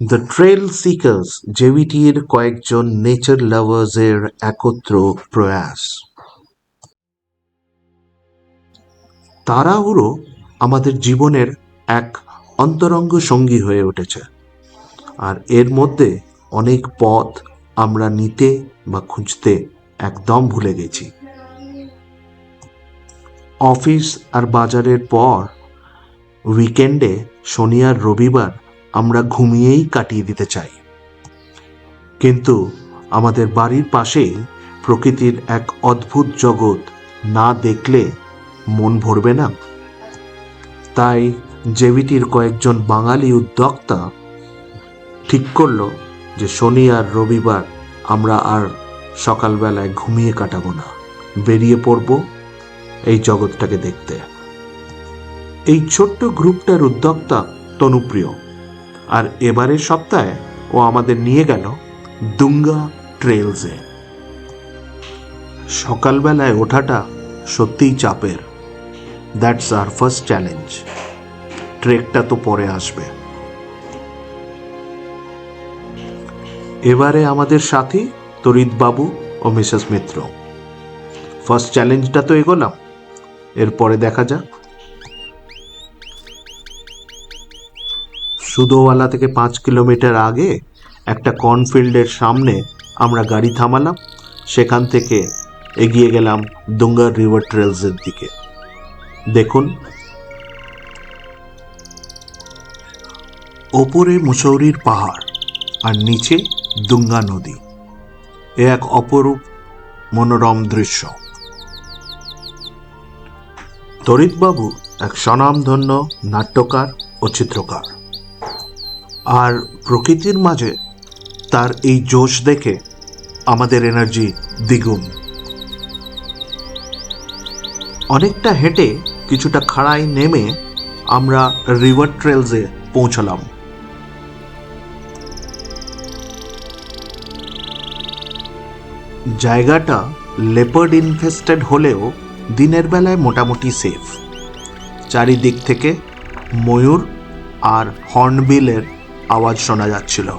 The trail seekers জেভিটির কয়েকজন nature লাভার্সের একত্র প্রয়াস। তাড়াহুড়ো আমাদের জীবনের এক অন্তরঙ্গ সঙ্গী হয়ে উঠেছে, আর এর মধ্যে অনেক পথ আমরা নিতে বা খুঁজতে একদম ভুলে গেছি। অফিস আর বাজারের পর উইকেন্ডে শনি আর রবিবার আমরা ঘুমিয়েই কাটিয়ে দিতে চাই, কিন্তু আমাদের বাড়ির পাশেই প্রকৃতির এক অদ্ভুত জগৎ না দেখলে মন ভরবে না। তাই জেভিটির কয়েকজন বাঙালি উদ্যোক্তা ঠিক করলো যে শনি আর রবিবার আমরা আর সকালবেলায় ঘুমিয়ে কাটাবো না, বেরিয়ে পড়ব এই জগৎটাকে দেখতে। এই ছোট্ট গ্রুপটার উদ্যোক্তা তনুপ্রিয়, আর এবারের সপ্তাহে ও আমাদের নিয়ে গেল দুঙ্গা ট্রেলসে। সকালবেলায় ওঠাটা সত্যিই চাপের। That's our first challenge. ট্রেকটা তো পরে আসবে। এবারে আমাদের সাথী তরিতবাবু ও মিসেস মিত্র। ফার্স্ট চ্যালেঞ্জটা তো এগোলাম, এরপরে দেখা যাক। সুদোওয়ালা থেকে 5 কিলোমিটার আগে একটা কর্নফিল্ডের সামনে আমরা গাড়ি থামালাম। সেখান থেকে এগিয়ে গেলাম দুঙ্গা রিভার ট্রেলসের দিকে। দেখুন, ওপরে মুসৌরির পাহাড় আর নিচে দুঙ্গা নদী। এ এক অপরূপ মনোরম দৃশ্য। তরিতবাবু এক স্বনামধন্য নাট্যকার ও চিত্রকার, আর প্রকৃতির মাঝে তার এই জোশ দেখে আমাদের এনার্জি দ্বিগুণ। অনেকটা হেঁটে কিছুটা খাড়ায় নেমে আমরা রিভার ট্রেলসে পৌঁছলাম। জায়গাটা লেপার্ড ইনফেস্টেড হলেও দিনের বেলায় মোটামুটি সেফ। চারিদিক থেকে ময়ূর আর হর্নবিলের আওয়াজ শোনা যাচ্ছিল।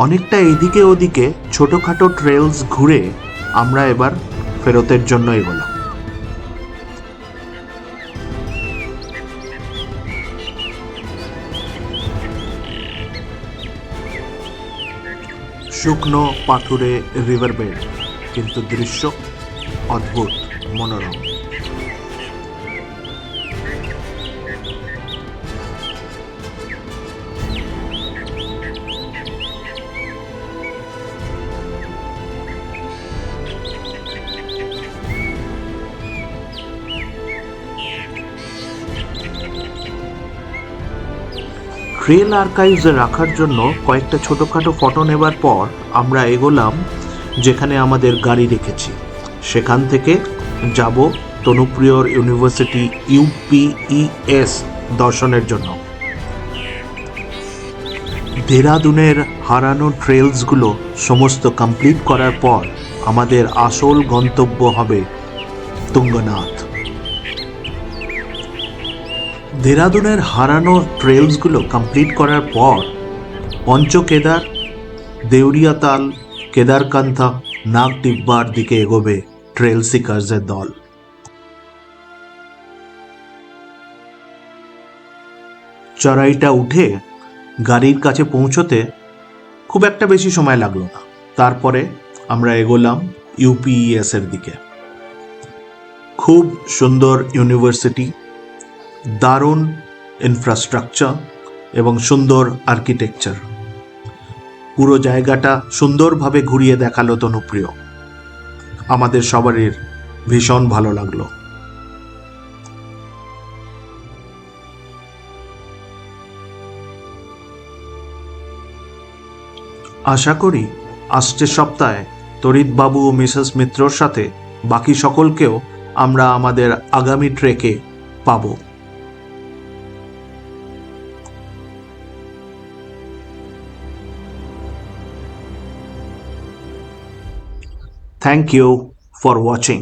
অনেকটা এদিকে ওদিকে ছোটখাটো ট্রেলস ঘুরে আমরা এবার ফেরতের জন্য এগোলাম। শুকনো পাথুরে রিভার বেড, কিন্তু দৃশ্য অদ্ভুত মনোরম। ট্রেল আর্কাইভসে রাখার জন্য কয়েকটা ছোটোখাটো ফটো নেবার পর আমরা এগোলাম যেখানে আমাদের গাড়ি রেখেছি। সেখান থেকে যাব তনুপ্রিয়র ইউনিভার্সিটি ইউপিইএস দর্শনের জন্য। দেরাদুনের হারানো ট্রেলসগুলো সমস্ত কমপ্লিট করার পর আমাদের আসল গন্তব্য হবে তুঙ্গনাথ। দেরাদুনের হারানো ট্রেলসগুলো কমপ্লিট করার পর পঞ্চকেদার, দেউরিয়াতাল, কেদারকান্থা, নাগটিব্বার দিকে এগোবে ট্রেল সিকার্সের দল। চড়াইটা উঠে গাড়ির কাছে পৌঁছতে খুব একটা বেশি সময় লাগলো না। তারপরে আমরা এগোলাম ইউপিইএস এর দিকে। খুব সুন্দর ইউনিভার্সিটি, দারুণ ইনফ্রাস্ট্রাকচার এবং সুন্দর আর্কিটেকচার। পুরো জায়গাটা সুন্দরভাবে ঘুরিয়ে দেখালো তনুপ্রিয়। আমাদের সবারই ভীষণ ভালো লাগলো। আশা করি আসছে সপ্তাহে তরিতবাবু ও মিসেস মিত্রর সাথে বাকি সকলকেও আমরা আমাদের আগামী ট্রেকে পাবো। Thank you for watching.